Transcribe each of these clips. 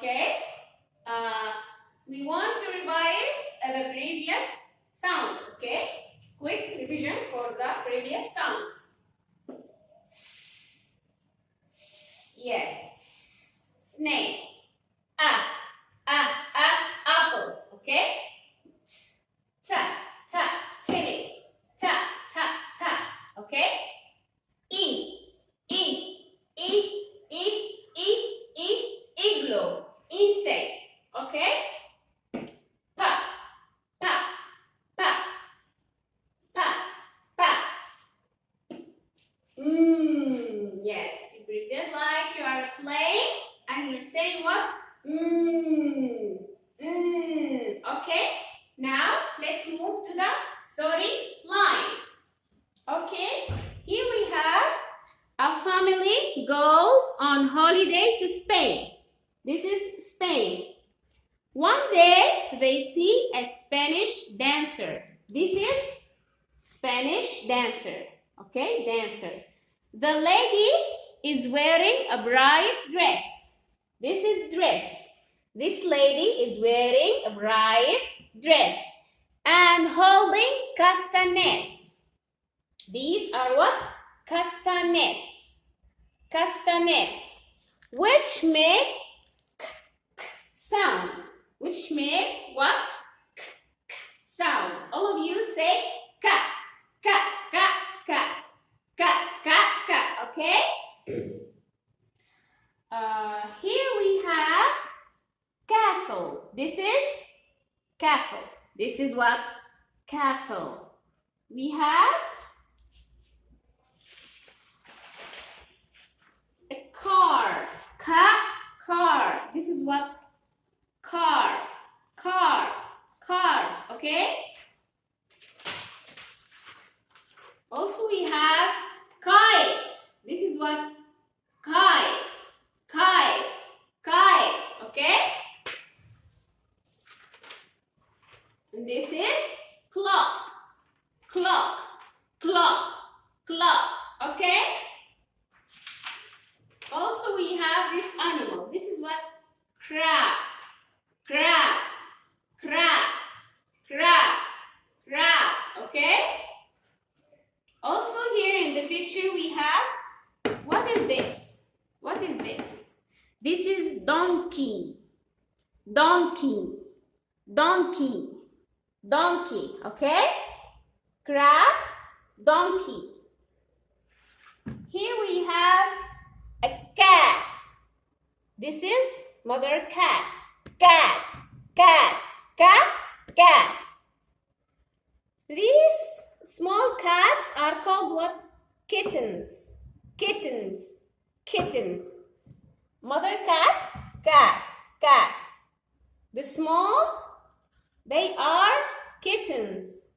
Okay? We want to revise the previous sounds. Okay? Quick revision for the previous sounds. Yes. Snake. Apple. Okay? Tennis. Okay? Igloo. Insect. Okay? Pa. Yes. You pretend like you are playing and you're saying what? Okay? Now, let's move to the story line. Okay? Here we have a family goes on holiday to Spain. This is Spain. One day, they see a Spanish dancer. This is Spanish dancer. Okay, dancer. The lady is wearing a bright dress. This is dress. This lady is wearing a bright dress and holding castanets. These are what? Castanets. Castanets, which make sound. Which make what? Sound. All of you say ka. Okay? Here we have castle. This is castle. This is what? Castle. We have a car. Car. This is what? Car. Okay? Also we have kite. This is what? Kite. Okay? And this is clock. Okay? Also we have this animal. This is what? Crab. Okay? Also here in the picture we have, what is this? This is donkey. Okay? Crab, donkey. Here we have a cat. This is mother cat. Cat. These small cats are called what? Kittens. Mother cat. The small, they are kittens.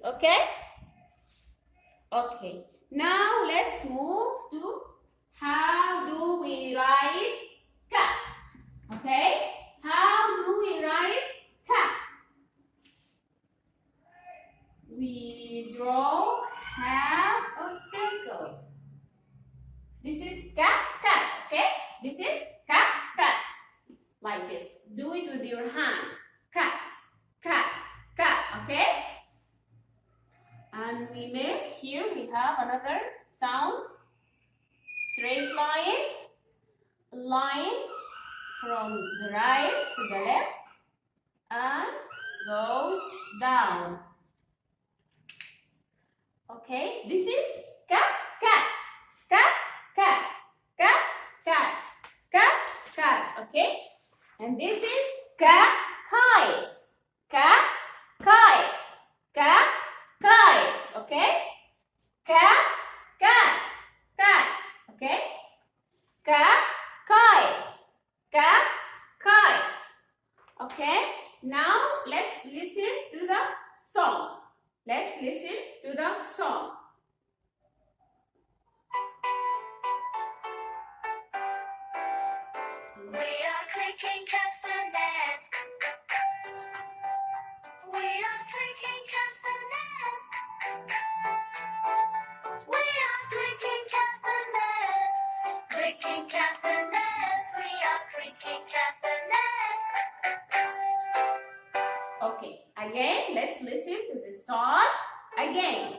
Okay? Okay. Now let's move to how do we write cat. Okay? How do we write cat? We draw half a circle. This is cat. Okay? This is cat. Like this. Do it with your hand. Cat. Okay? And we make, here we have another sound. Straight line from the right to the left and goes down. Okay, this is cat. Okay, and this is kite. Okay, cat. Okay, kite. Okay, now let's listen to the song. We are clicking castanets. We are clicking castanets. We are clicking castanets. Clicking castanets. We Again.